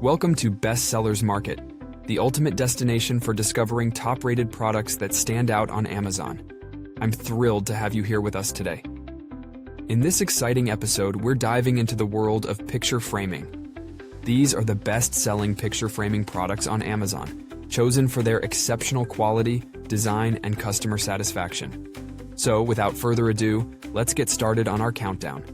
Welcome to Best Sellers Market, the ultimate destination for discovering top-rated products that stand out on Amazon. I'm thrilled to have you here with us today. In this exciting episode, we're diving into the world of picture framing. These are the best-selling picture framing products on Amazon, chosen for their exceptional quality, design, and customer satisfaction. So, without further ado, let's get started on our countdown.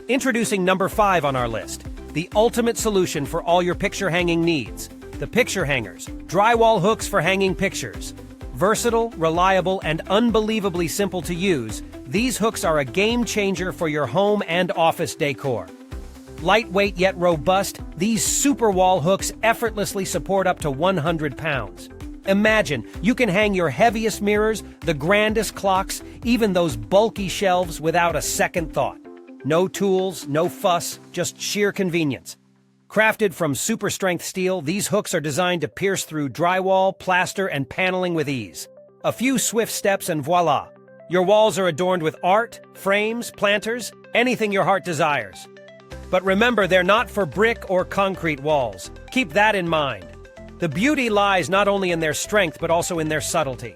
Introducing number 5 on our list, the ultimate solution for all your picture hanging needs. The picture hangers, drywall hooks for hanging pictures. Versatile, reliable, and unbelievably simple to use, these hooks are a game changer for your home and office decor. Lightweight yet robust, these super wall hooks effortlessly support up to 100 pounds. Imagine, you can hang your heaviest mirrors, the grandest clocks, even those bulky shelves without a second thought. No tools, no fuss, just sheer convenience. Crafted from super strength steel, these hooks are designed to pierce through drywall, plaster, and paneling with ease. A few swift steps and voila! Your walls are adorned with art, frames, planters, anything your heart desires. But remember, they're not for brick or concrete walls. Keep that in mind. The beauty lies not only in their strength, but also in their subtlety.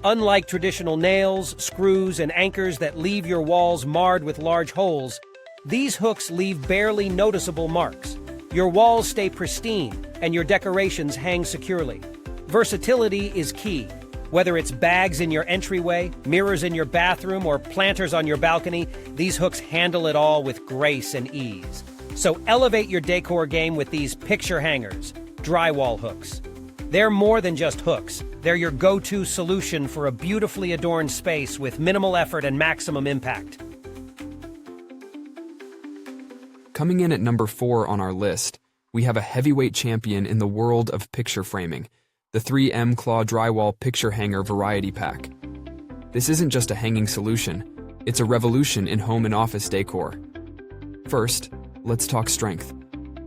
Unlike traditional nails, screws, and anchors that leave your walls marred with large holes, these hooks leave barely noticeable marks. Your walls stay pristine, and your decorations hang securely. Versatility is key. Whether it's bags in your entryway, mirrors in your bathroom, or planters on your balcony, these hooks handle it all with grace and ease. So elevate your decor game with these picture hangers, drywall hooks. They're more than just hooks. They're your go-to solution for a beautifully adorned space with minimal effort and maximum impact. Coming in at number 4 on our list, we have a heavyweight champion in the world of picture framing, the 3M Claw Drywall Picture Hanger Variety Pack. This isn't just a hanging solution, it's a revolution in home and office decor. First, let's talk strength.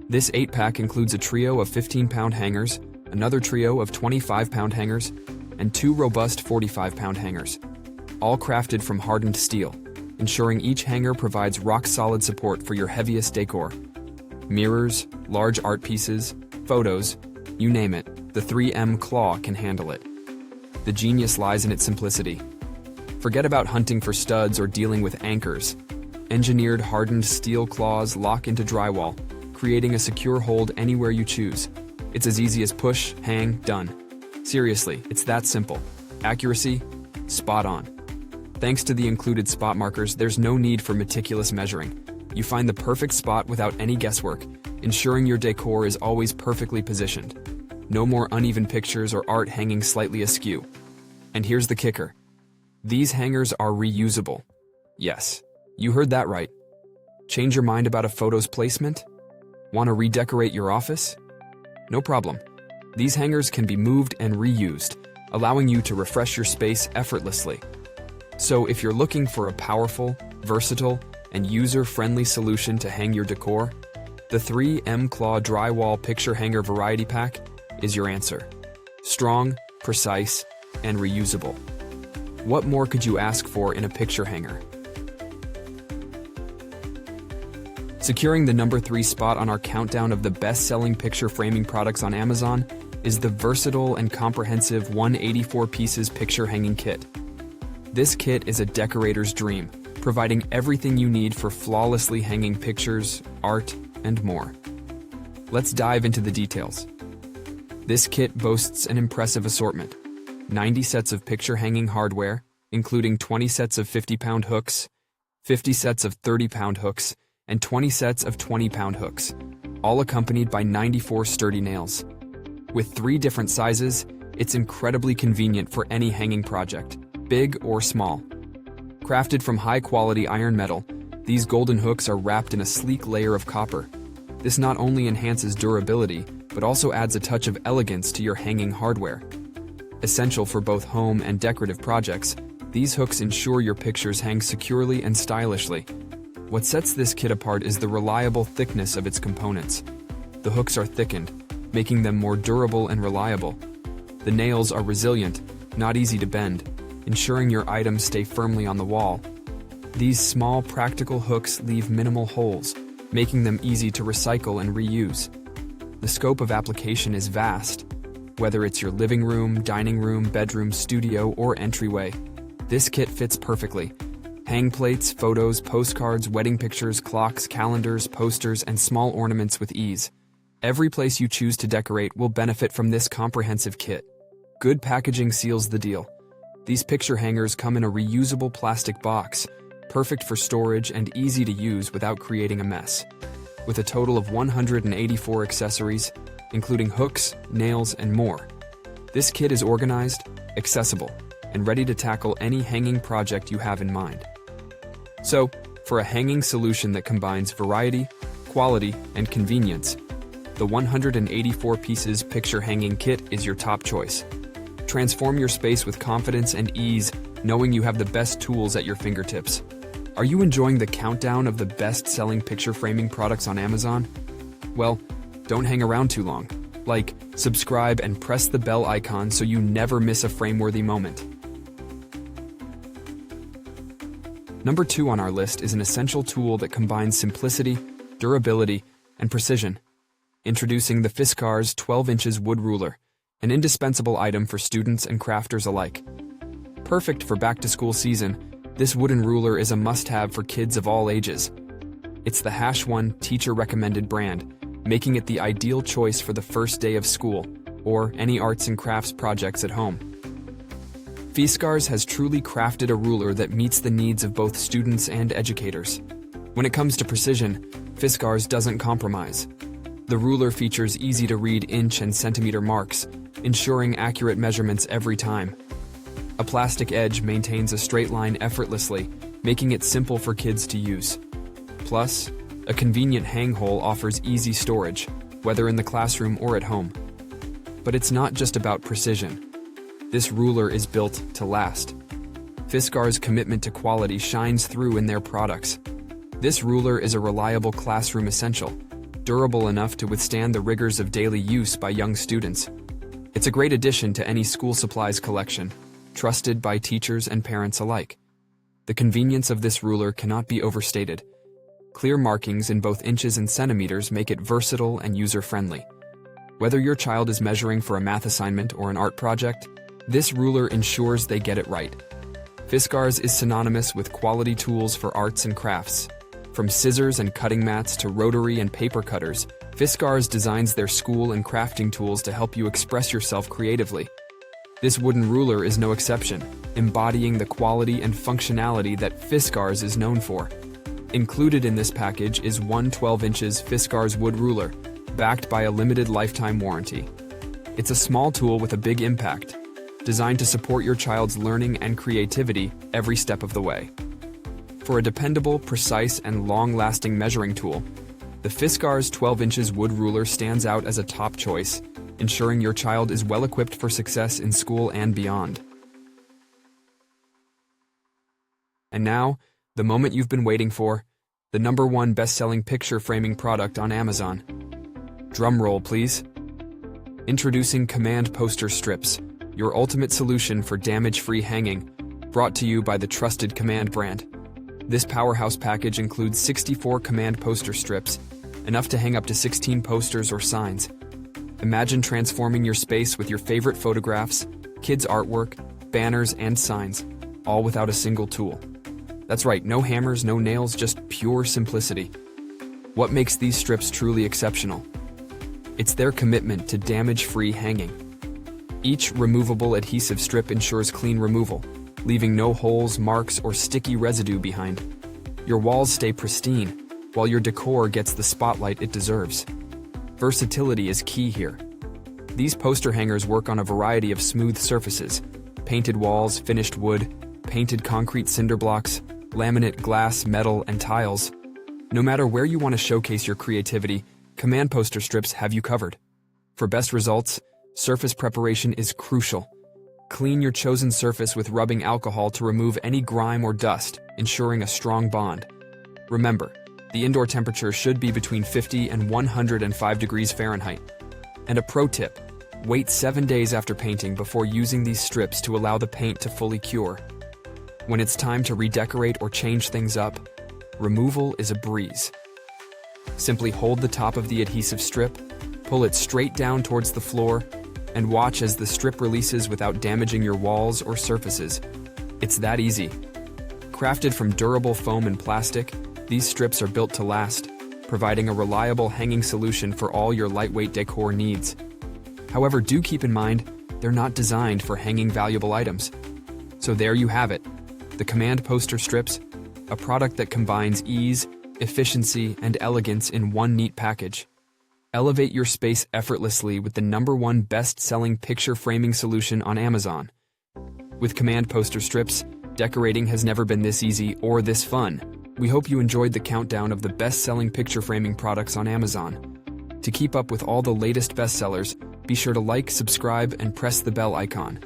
This 8-pack includes a trio of 15-pound hangers, another trio of 25-pound hangers, and 2 robust 45-pound hangers, all crafted from hardened steel, ensuring each hanger provides rock-solid support for your heaviest decor. Mirrors, large art pieces, photos, you name it, the 3M Claw can handle it. The genius lies in its simplicity. Forget about hunting for studs or dealing with anchors. Engineered hardened steel claws lock into drywall, creating a secure hold anywhere you choose. It's as easy as push, hang, done. Seriously, it's that simple. Accuracy, spot on. Thanks to the included spot markers, there's no need for meticulous measuring. You find the perfect spot without any guesswork, ensuring your decor is always perfectly positioned. No more uneven pictures or art hanging slightly askew. And here's the kicker. These hangers are reusable. Yes, you heard that right. Change your mind about a photo's placement? Want to redecorate your office? No problem. These hangers can be moved and reused, allowing you to refresh your space effortlessly. So if you're looking for a powerful, versatile, and user-friendly solution to hang your decor, the 3M Claw Drywall Picture Hanger Variety Pack is your answer. Strong, precise, and reusable. What more could you ask for in a picture hanger? Securing the number 3 spot on our countdown of the best-selling picture framing products on Amazon is the versatile and comprehensive 184 pieces picture hanging kit. This kit is a decorator's dream, providing everything you need for flawlessly hanging pictures, art, and more. Let's dive into the details. This kit boasts an impressive assortment: 90 sets of picture hanging hardware, including 20 sets of 50-pound hooks, 50 sets of 30-pound hooks, and 20 sets of 20-pound hooks, all accompanied by 94 sturdy nails. With 3 different sizes, it's incredibly convenient for any hanging project, big or small. Crafted from high-quality iron metal, these golden hooks are wrapped in a sleek layer of copper. This not only enhances durability, but also adds a touch of elegance to your hanging hardware. Essential for both home and decorative projects, these hooks ensure your pictures hang securely and stylishly. What sets this kit apart is the reliable thickness of its components. The hooks are thickened, making them more durable and reliable. The nails are resilient, not easy to bend, ensuring your items stay firmly on the wall. These small, practical hooks leave minimal holes, making them easy to recycle and reuse. The scope of application is vast. Whether it's your living room, dining room, bedroom, studio, or entryway, this kit fits perfectly. Hang plates, photos, postcards, wedding pictures, clocks, calendars, posters, and small ornaments with ease. Every place you choose to decorate will benefit from this comprehensive kit. Good packaging seals the deal. These picture hangers come in a reusable plastic box, perfect for storage and easy to use without creating a mess. With a total of 184 accessories, including hooks, nails, and more, this kit is organized, accessible, and ready to tackle any hanging project you have in mind. So, for a hanging solution that combines variety, quality, and convenience, the 184 pieces picture hanging kit is your top choice. Transform your space with confidence and ease, knowing you have the best tools at your fingertips. Are you enjoying the countdown of the best-selling picture framing products on Amazon? Well, don't hang around too long. Like, subscribe, and press the bell icon so you never miss a frame-worthy moment. Number 2 on our list is an essential tool that combines simplicity, durability, and precision. Introducing the Fiskars 12 inches Wood Ruler, an indispensable item for students and crafters alike. Perfect for back-to-school season, this wooden ruler is a must-have for kids of all ages. It's the #1 teacher-recommended brand, making it the ideal choice for the first day of school or any arts and crafts projects at home. Fiskars has truly crafted a ruler that meets the needs of both students and educators. When it comes to precision, Fiskars doesn't compromise. The ruler features easy-to-read inch and centimeter marks, ensuring accurate measurements every time. A plastic edge maintains a straight line effortlessly, making it simple for kids to use. Plus, a convenient hang hole offers easy storage, whether in the classroom or at home. But it's not just about precision. This ruler is built to last. Fiskars' commitment to quality shines through in their products. This ruler is a reliable classroom essential, durable enough to withstand the rigors of daily use by young students. It's a great addition to any school supplies collection, trusted by teachers and parents alike. The convenience of this ruler cannot be overstated. Clear markings in both inches and centimeters make it versatile and user-friendly. Whether your child is measuring for a math assignment or an art project, this ruler ensures they get it right. Fiskars is synonymous with quality tools for arts and crafts. From scissors and cutting mats to rotary and paper cutters, Fiskars designs their school and crafting tools to help you express yourself creatively. This wooden ruler is no exception, embodying the quality and functionality that Fiskars is known for. Included in this package is one 12 inches Fiskars Wood Ruler, backed by a limited lifetime warranty. It's a small tool with a big impact, designed to support your child's learning and creativity every step of the way. For a dependable, precise, and long-lasting measuring tool, the Fiskars 12 inches Wood Ruler stands out as a top choice, ensuring your child is well-equipped for success in school and beyond. And now, the moment you've been waiting for, the #1 best-selling picture framing product on Amazon. Drum roll, please. Introducing Command Poster Strips, your ultimate solution for damage-free hanging, brought to you by the trusted Command brand. This powerhouse package includes 64 Command poster strips, enough to hang up to 16 posters or signs. Imagine transforming your space with your favorite photographs, kids' artwork, banners, and signs, all without a single tool. That's right, no hammers, no nails, just pure simplicity. What makes these strips truly exceptional? It's their commitment to damage-free hanging. Each removable adhesive strip ensures clean removal, leaving no holes, marks, or sticky residue behind. Your walls stay pristine, while your decor gets the spotlight it deserves. Versatility is key here. These poster hangers work on a variety of smooth surfaces: painted walls, finished wood, painted concrete cinder blocks, laminate, glass, metal, and tiles. No matter where you want to showcase your creativity, Command poster strips have you covered. For best results, surface preparation is crucial. Clean your chosen surface with rubbing alcohol to remove any grime or dust, ensuring a strong bond. Remember, the indoor temperature should be between 50 and 105 degrees Fahrenheit. And a pro tip, wait 7 days after painting before using these strips to allow the paint to fully cure. When it's time to redecorate or change things up, removal is a breeze. Simply hold the top of the adhesive strip, pull it straight down towards the floor, and watch as the strip releases without damaging your walls or surfaces. It's that easy. Crafted from durable foam and plastic, these strips are built to last, providing a reliable hanging solution for all your lightweight decor needs. However, do keep in mind, they're not designed for hanging valuable items. So there you have it, the Command Poster Strips, a product that combines ease, efficiency, and elegance in one neat package. Elevate your space effortlessly with the #1 best-selling picture framing solution on Amazon. With Command Poster Strips, decorating has never been this easy or this fun. We hope you enjoyed the countdown of the best-selling picture framing products on Amazon. To keep up with all the latest bestsellers, be sure to like, subscribe, and press the bell icon.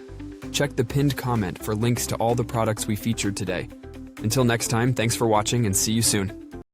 Check the pinned comment for links to all the products we featured today. Until next time, thanks for watching and see you soon.